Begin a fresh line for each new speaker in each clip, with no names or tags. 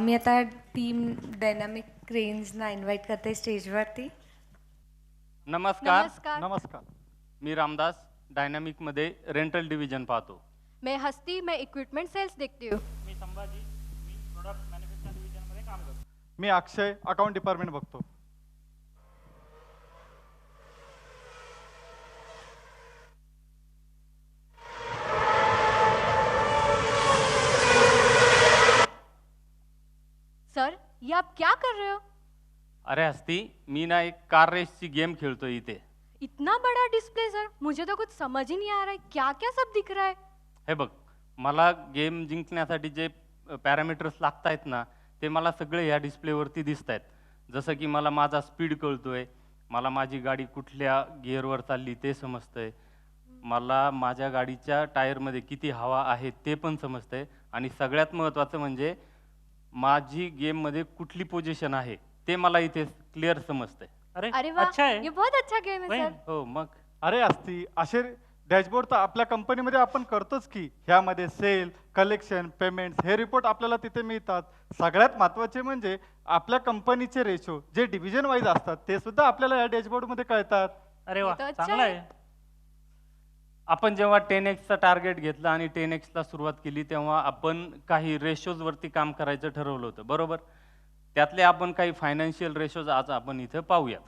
मी आता team dynamic क्रेन्सना invite करते स्टेजवरती.
नमस्कार.
नमस्कार.
नमस्कार.
मी रामदास डायनामिकमध्ये रेंटल डिव्हिजन पाहतो.
मैं हस्ती, मैं इक्विपमेंट सेल्स देखती हूँ.
मी संभाजी, मी प्रोडक्ट मॅन्युफॅक्चरिंग डिव्हिजनमध्ये काम करतो.
मी अक्षय, अकाउंट डिपार्टमेंट बघतो.
सर, ये आप क्या कर रहे हो?
अरे हस्ती, मी ना एक कार रेसची गेम खेळतो इथे.
इतना बड़ा डिस्प्ले सर, मुझे तो कुछ समझ ही नहीं आ रहा है. क्या क्या सब दिख रहा है?
हे बघ, मला गेम जिंकण्यासाठी जे पॅरामीटर्स लागत आहेत ना, ते मला सगळे ह्या डिस्प्लेवरती दिसत आहेत. जसं की मला माझा स्पीड कळतोय, मला माझी गाडी कुठल्या गिअरवर चालली ते समजतंय, मला माझ्या गाडीच्या टायरमध्ये किती हवा आहे ते पण समजतंय, आणि सगळ्यात महत्त्वाचं म्हणजे माझी गेममध्ये कुठली पोझिशन आहे ते मला इथे क्लिअर समजतंय.
अरे वाह,
अच्छा है.
ये बहुत अच्छा गेम है
वही.
सर.
हो मग.
अरे असती असे डॅशबोर्ड तर आपल्या कंपनीमध्ये आपण करतोच की. ह्यामध्ये सेल, कलेक्शन, पेमेंट्स हे रिपोर्ट आपल्याला तिथे मिळतात. सगळ्यात महत्त्वाचे म्हणजे आपल्या कंपनीचे रेशो जे डिव्हिजन वाईज असतात ते सुद्धा आपल्याला या डॅशबोर्डमध्ये कळतात.
अरे वा,
तो अच्छा
चांगला
है.
आहे.
आपण जेव्हा 10x टार्गेट घेतलं आणि 10x सुरुवात केली तेव्हा आपण काही रेशोजवरती काम करायचं ठरवलं होतं, बरोबर? त्यातले आपण काही फायनान्शियल रेशोज आज आपण इथं पाहूयात.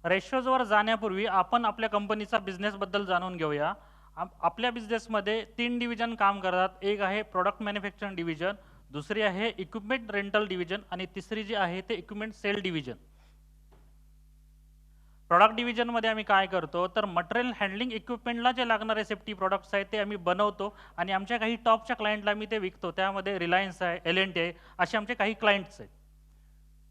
रेशोजवर जाण्यापूर्वी आपण आपल्या कंपनीचा बिझनेसबद्दल जाणून घेऊया. आपल्या बिझनेसमध्ये 3 डिव्हिजन काम करतात. एक आहे प्रोडक्ट मॅन्युफॅक्चरिंग डिव्हिजन, दुसरी आहे इक्विपमेंट रेंटल डिव्हिजन, आणि तिसरी जी आहे ते इक्विपमेंट सेल डिव्हिजन. प्रोडक्ट डिव्हिजनमध्ये आम्ही काय करतो तर मटेरियल हँडलिंग इक्विपमेंटला जे लागणारे सेफ्टी प्रोडक्ट्स आहेत ते आम्ही बनवतो आणि आमच्या काही टॉपच्या क्लायंटला मी ते विकतो. त्यामध्ये रिलायन्स आहे, L&T आहे, असे आमचे काही क्लायंट्स आहेत.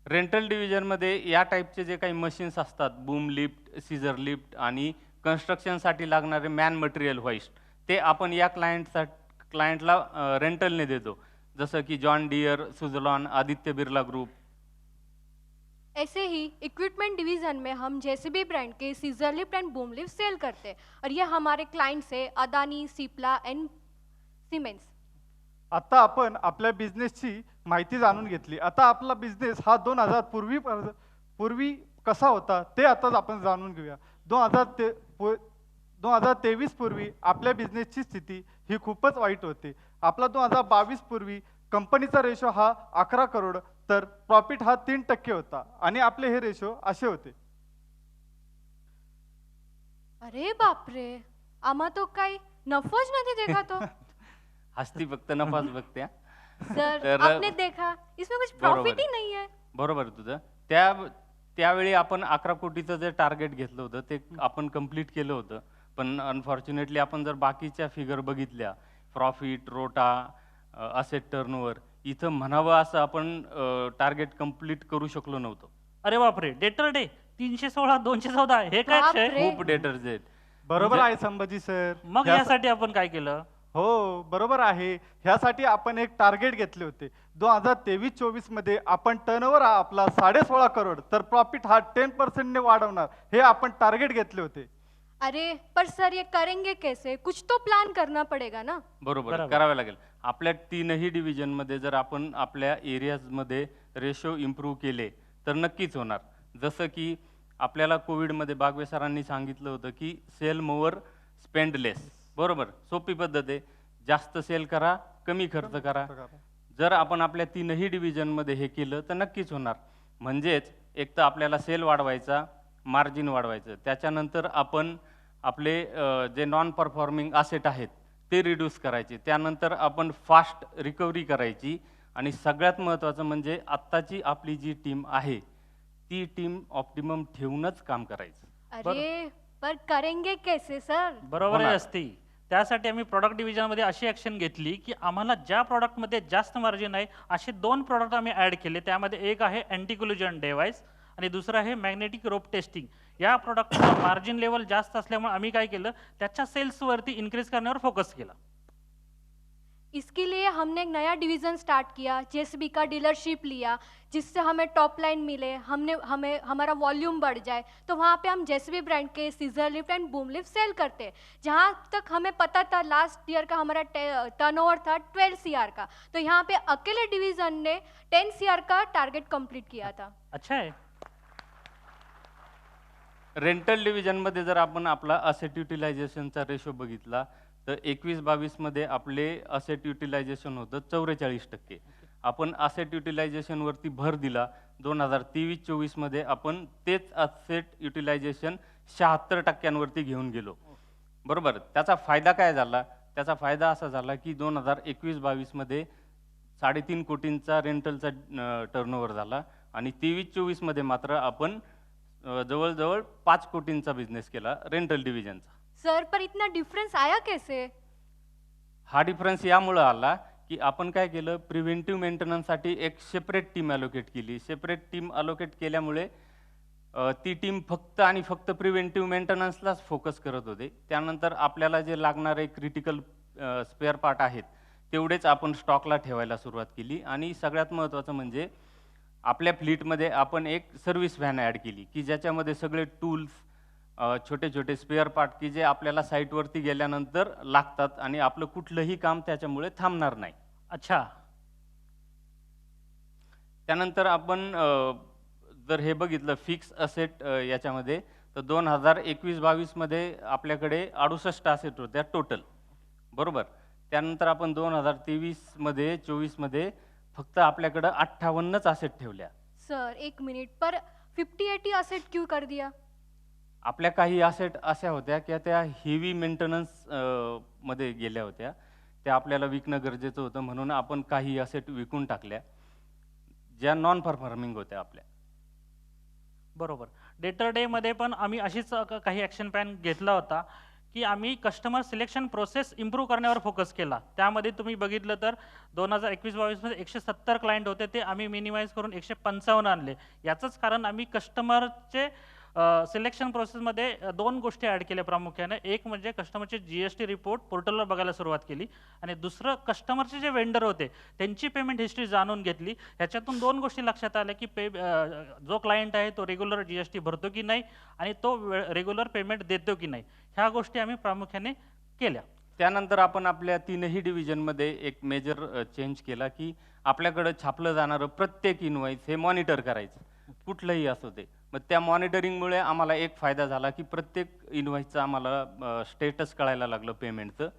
रेंटल डिव्हिजनमध्ये या टाईपचे जे काही मशीन्स असतात, बूम लिफ्ट, सीझर लिफ्ट आणि कन्स्ट्रक्शनसाठी लागणारे मॅन मटेरियल होइस्ट, ते आपण या क्लायंटला रेंटलने देतो. जसं की John Deere, Suzlon, Aditya Birla group.
ऐसे ही इक्विपमेंट डिवीजन में हम जेसीबी ब्रांड के scissor lift and boom lift sale करते हैं और ये हमारे क्लाइंट्स है अदानी, सिप्ला एंड सीमेंस.
आता आपण आपल्या बिझनेसची माहिती जाणून घेतली. आता आपला बिझनेस हा 2000 पूर्वी कसा होता ते आता आपण जाणून घेऊया. 2023 पूर्वी आपल्या बिझनेसची स्थिती ही खूपच वाईट होती. आपला 2022 पूर्वी कंपनीचा रेशो हा 11 करोड तर प्रॉफिट हा 3% होता आणि आपले हे रेशो असे होते.
अरे बाप रे, आम्हा तो काही नफोच नहीं देखा तो.
हस्ती फक्त नफाच बघते.
सर,
तर
आपने देखा इसमें कुछ प्रॉफिट ही नहीं है.
बरोबर तुझं. त्यावेळी आपण 11 कोटीचं जे टार्गेट घेतलं होतं ते आपण कंप्लीट केलं होतं. पण अनफॉर्च्युनेटली आपण जर बाकीच्या फिगर बघितल्या, प्रॉफिट, रोटा, असेट टर्नओव्हर, इथं म्हणावं असं आपण टार्गेट कंप्लीट करू शकलो नव्हतो.
अरे बापरे, डेटर डे 316, 214 हे काय
बापरे.
आहे?
खूप डेटर्स आहेत.
बरोबर आहे संभाजी सर.
मग यासाठी आपण काय केलं?
हो बरोबर आहे. ह्यासाठी आपण एक टार्गेट घेतले होते. 2023-24 मध्ये आपण टर्नओव्हर हा आपला 16.5 करोड तर प्रॉफिट हा 10% ने वाढवणार हे आपण टार्गेट घेतले होते.
अरे पर सर ये करेंगे कैसे? कुछ तो प्लान करना पड़ेगा ना.
बरोबर करावं लागेल. आपल्या 3ही डिव्हिजनमध्ये जर आपण आपल्या एरियाजमध्ये रेशो इम्प्रूव्ह केले तर नक्कीच होणार. जसं की आपल्याला कोविडमध्ये बागवे सरांनी सांगितलं होतं की सेल मोअर स्पेंड लेस. बरोबर, सोपी पद्धत आहे. जास्त सेल करा, कमी खर्च करा. जर आपण आपल्या 3ही डिव्हिजनमध्ये हे केलं तर नक्कीच होणार. म्हणजेच एक तर आपल्याला सेल वाढवायचा, मार्जिन वाढवायचं, त्याच्यानंतर आपण आपले जे नॉन परफॉर्मिंग असेट आहेत ते रिड्यूस करायचे, त्यानंतर आपण फास्ट रिकव्हरी करायची, आणि सगळ्यात महत्त्वाचं म्हणजे आत्ताची आपली जी टीम आहे ती टीम ऑप्टिमम ठेवूनच काम करायचं.
अरे पर करेंगे कैसे सर?
बरोबर आहे असती. त्यासाठी आम्ही प्रॉडक्ट डिव्हिजनमध्ये अशी ॲक्शन घेतली की आम्हाला ज्या प्रॉडक्टमध्ये जास्त मार्जिन आहे असे 2 प्रॉडक्ट आम्ही ॲड केले. त्यामध्ये एक आहे अँटी कोलिजन डिव्हाइस आणि दुसरं आहे मॅग्नेटिक रोप टेस्टिंग. या प्रॉडक्टचा मार्जिन लेवल जास्त असल्यामुळे आम्ही काय केलं, त्याच्या सेल्सवरती इन्क्रीज करण्यावर फोकस केला.
इसके लिए हमने एक नया डिवीज़न स्टार्ट किया, जेसीबी का डीलरशिप लिया, जिससे हमें टॉप लाइन मिले, हमारा वॉल्यूम बढ़ जाए। तो वहाँ पे हम जेसीबी ब्रांड के scissor lift and boom lift sale करते हैं। जहाँ तक हमें पता था लास्ट ईयर का हमारा टर्नओवर था 12 CR का, तो यहाँ पे अकेले डिवीज़न ने 10 CR का टारगेट कंप्लीट किया था।
अच्छा आहे.
रेंटल डिव्हिजनमध्ये जर आपण आपला असेट युटिलायझेशनचा रेशो बघितला तर 21-22 मध्ये आपले असेट युटिलायझेशन होतं 44%. आपण असेट युटिलायझेशनवरती भर दिला. 2023-24 मध्ये आपण तेच असेट युटिलायझेशन 76% घेऊन गेलो. बरोबर. त्याचा फायदा काय झाला? त्याचा फायदा असा झाला की 2021-22 मध्ये 3.5 कोटींचा रेंटलचा टर्नओव्हर झाला आणि 23-24 मध्ये मात्र आपण जवळजवळ 5 कोटींचा बिझनेस केला रेंटल डिव्हिजनचा.
सर, पर इतना डिफरेंस आया कैसे?
हा डिफरन्स यामुळे आला की आपण काय केलं, प्रिव्हेंटिव्ह मेंटेनन्ससाठी एक सेपरेट टीम अलोकेट केली. सेपरेट टीम अलोकेट केल्यामुळे ती टीम फक्त आणि फक्त प्रिव्हेंटिव्ह मेंटेनन्सलाच फोकस करत होते. त्यानंतर आपल्याला जे लागणारे क्रिटिकल स्पेअर पार्ट आहेत तेवढेच आपण स्टॉकला ठेवायला सुरुवात केली. आणि सगळ्यात महत्त्वाचं म्हणजे आपल्या फ्लीटमध्ये आपण एक सर्व्हिस व्हॅन ॲड केली की ज्याच्यामध्ये सगळे टूल्स, छोटे छोटे स्पेअर पार्ट की जे आपल्याला साईटवरती गेल्यानंतर लागतात आणि आपलं कुठलंही काम त्याच्यामुळे थांबणार नाही.
अच्छा.
त्यानंतर आपण जर हे बघितलं फिक्स असेट याच्यामध्ये तर 2021-22 मध्ये आपल्याकडे 68 असेट होत्या टोटल. बरोबर. त्यानंतर आपण 2023-24 मध्ये फक्त आपल्याकडे 58च असेट ठेवल्या.
सर, 1 मिनट, पर 50-80 असेट क्यों कर दिया?
आपल्या काही असेट अशा होत्या की त्या हेवी मेंटेनन्स मध्ये गेल्या होत्या. त्या आपल्याला विकणं गरजेचं होतं म्हणून आपण काही असेट विकून टाकल्या ज्या नॉन परफॉर्मिंग होत्या आपल्या.
बरोबर. डेटर डेमध्ये पण आम्ही अशीच काही ॲक्शन प्लॅन घेतला होता की आम्ही कस्टमर सिलेक्शन प्रोसेस इम्प्रूव्ह करण्यावर फोकस केला. त्यामध्ये तुम्ही बघितलं तर 2021-22 मध्ये 170 क्लायंट होते, ते आम्ही मिनिमाइज करून 155 आणले. याचंच कारण आम्ही कस्टमरचे सिलेक्शन प्रोसेसमध्ये 2 गोष्टी ॲड केल्या प्रामुख्याने. एक म्हणजे कस्टमरचे GST रिपोर्ट पोर्टलवर बघायला सुरुवात केली आणि दुसरं कस्टमरचे जे वेंडर होते त्यांची पेमेंट हिस्ट्री जाणून घेतली. ह्याच्यातून 2 गोष्टी लक्षात आल्या की जो क्लायंट आहे तो रेग्युलर GST भरतो की नाही आणि तो रेग्युलर पेमेंट देतो की नाही, ह्या गोष्टी आम्ही प्रामुख्याने केल्या.
त्यानंतर आपण आपल्या 3ही डिव्हिजनमध्ये एक मेजर चेंज केला की आपल्याकडे छापलं जाणारं प्रत्येक इनवॉइस हे मॉनिटर करायचं, कुठलंही असो ते. मग त्या मॉनिटरिंगमुळे आम्हाला एक फायदा झाला की प्रत्येक इनवॉइसचं आम्हाला स्टेटस कळायला लागलं पेमेंटचं.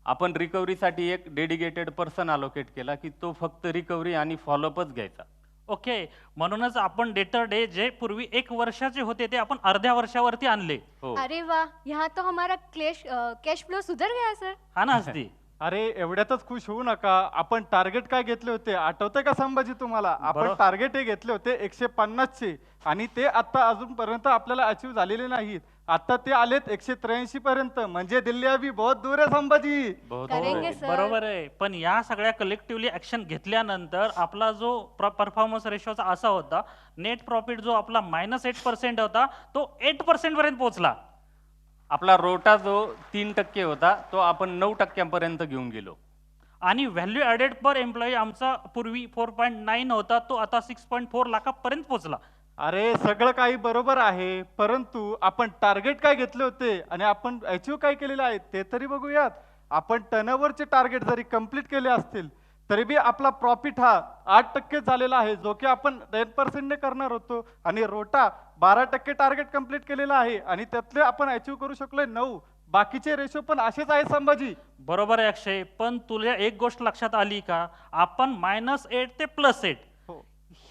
आपण रिकव्हरीसाठी एक डेडिकेटेड पर्सन अलोकेट केला की तो फक्त रिकव्हरी आणि फॉलोअपच घ्यायचा.
ओके. म्हणूनच आपण डेटर डे जे पूर्वी 1 वर्षाचे होते ते आपण अर्ध्या वर्षावरती आणले.
हो.
अरे वाह, यहाँ तो हमारा कैश फ्लो सुधर गया सर.
हा ना असती.
अरे एवढ्यातच खुश होऊ नका. आपण टार्गेट काय घेतले होते आठवतंय का संभाजी तुम्हाला? आपण
बरोबर.
टार्गेट हे घेतले होते 150चे आणि ते आता अजूनपर्यंत आपल्याला अचीव झालेले नाहीत. आता ते आलेत 183 पर्यंत. म्हणजे दिल्ली अभी बहुत दूर आहे संभाजी.
बहुत
करेंगे
हो.
सर.
बरोबर आहे. पण या सगळ्या कलेक्टिव्हली ऍक्शन घेतल्यानंतर आपला जो परफॉर्मन्स रेशोचा असा होता, नेट प्रॉफिट जो आपला -8% होता तो 8% पर्यंत पोहोचला.
आपला रोटा जो 3% होता तो आपण 9% घेऊन गेलो.
आणि व्हॅल्यू ॲडेड पर एम्प्लॉई आमचा पूर्वी 4.9 होता, तो आता 6.4 लाखापर्यंत पोहोचला.
अरे सगळं काही बरोबर आहे, परंतु आपण टार्गेट काय घेतले होते आणि आपण अचीव काय केलेलं आहे ते तरी बघूयात. आपण टर्नओव्हरचे टार्गेट जरी कंप्लीट केले असतील तरी बी आपला प्रॉफिट हा 8% झालेला आहे, जो की आपण 10% ने करणार होतो. आणि रोटा 12% टार्गेट कंप्लीट केलेला आहे आणि त्यातले आपण अचीव करू शकलोय 9. बाकीचे रेशो पण असेच आहेत संभाजी.
बरोबर आहे अक्षय. पण तुला एक गोष्ट लक्षात आली का? आपण -8 ते +8
हो.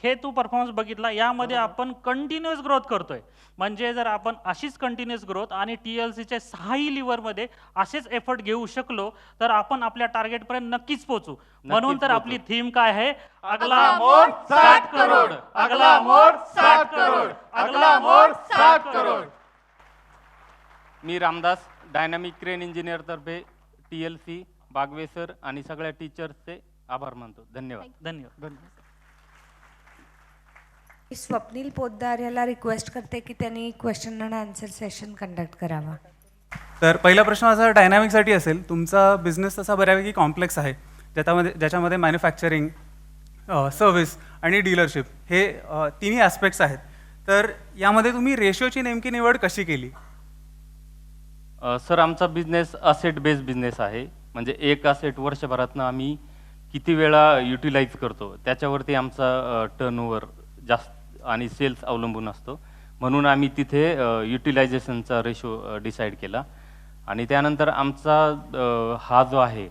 हे तू परफॉर्मन्स बघितला. यामध्ये आपण कंटिन्युअस ग्रोथ करतोय. म्हणजे जर आपण अशीच कंटिन्युअस ग्रोथ आणि TLCच्या 6ही लिव्हरमध्ये असेच एफर्ट घेऊ शकलो तर आपण आपल्या टार्गेट पर्यंत नक्कीच पोहोचू. म्हणून तर आपली थीम काय आहे? अगला मोड 60 करोड, अगला मोड 60 करोड, अगला मोड 60 करोड.
मी रामदास, डायनामिक क्रेन इंजिनियर तर्फे TLC, बागवे सर आणि सगळ्या टीचर्सचे आभार मानतो. धन्यवाद.
धन्यवाद.
स्वप्नील पोद्दार याला रिक्वेस्ट करते की त्यांनी question and answer session conduct करावा.
तर पहिला प्रश्न माझा डायनामिकसाठी असेल. तुमचा बिझनेस तसा बऱ्यापैकी कॉम्प्लेक्स आहे ज्याच्यामध्ये मॅन्युफॅक्चरिंग, सर्व्हिस आणि डीलरशिप हे तिन्ही ॲस्पेक्ट्स आहेत. तर यामध्ये तुम्ही रेशोची नेमकी निवड कशी केली?
सर, आमचा बिझनेस असेट बेस्ड बिझनेस आहे. म्हणजे एक असेट वर्षभरातनं आम्ही किती वेळा युटिलाइज करतो त्याच्यावरती आमचा टर्नओव्हर जास्त आणि सेल्स अवलंबून असतो. म्हणून आम्ही तिथे युटिलायझेशनचा रेशो डिसाईड केला. आणि त्यानंतर आमचा हा जो आहे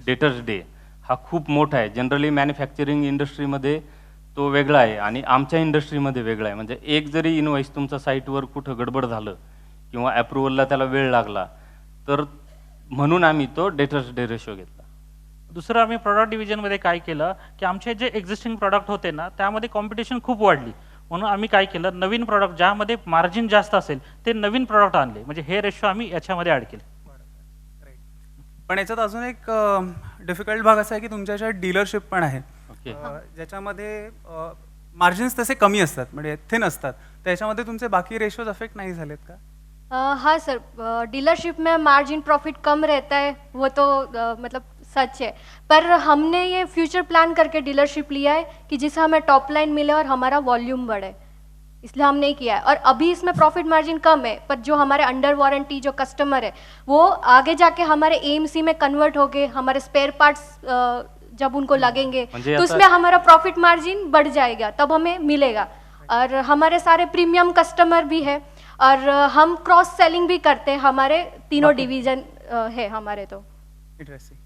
डेटर्स डे हा खूप मोठा आहे. जनरली मॅन्युफॅक्चरिंग इंडस्ट्रीमध्ये तो वेगळा आहे आणि आमच्या इंडस्ट्रीमध्ये वेगळा आहे. म्हणजे एक जरी इनवॉइस तुमच्या साईटवर कुठं गडबड झालं किंवा अप्रुव्हलला त्याला वेळ लागला तर म्हणून आम्ही तो डेटर्स डे रेशो घेतला.
दुसरं आम्ही प्रॉडक्ट डिव्हिजनमध्ये काय केलं की आमचे जे एक्झिस्टिंग प्रॉडक्ट होते ना त्यामध्ये कॉम्पिटिशन खूप वाढली. म्हणून आम्ही काय केलं, नवीन प्रॉडक्ट ज्यामध्ये मार्जिन जास्त असेल ते नवीन प्रॉडक्ट आणले. म्हणजे हे रेशो आम्ही याच्यामध्ये ॲड केले.
पण याच्यात अजून एक डिफिकल्ट भाग असा आहे की तुमच्या याच्यात डीलरशिप पण आहे,
ओके.
ज्याच्यामध्ये मार्जिन्स तसे कमी असतात, म्हणजे थिन असतात. त्याच्यामध्ये तुमचे बाकी रेशोज अफेक्ट नाही झालेत का?
हाँ सर, डीलरशिप में मार्जिन प्रॉफिट कम रहता है, वो तो मतलब सच है. पर हमने ये फ्यूचर प्लान करके डीलरशिप लिया है कि जिससे हमें टॉप लाइन मिले और हमारा वॉल्यूम बढ़े, इसलिए हमने किया है. और अभी इसमें प्रॉफिट मार्जिन कम है, पर जो हमारे अंडर वारंटी जो कस्टमर है वो आगे जाके हमारे AMC में कन्वर्ट होके हमारे स्पेयर पार्ट्स जब उनको लगेंगे तो उसमें हमारा प्रॉफिट मार्जिन बढ़ जाएगा, तब हमें मिलेगा. और हमारे सारे प्रीमियम कस्टमर भी है और हम क्रॉस सेलिंग भी करते हैं. हमारे तीनों डिवीजन है हमारे. तो
इंटरेस्टिंग.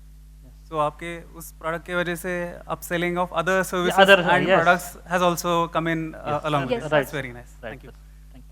सो आपके उस प्रोडक्ट की वजह से upselling of other
other,
services and
yes.
Products has also come in along.
Yes.
That's very nice. Thank you.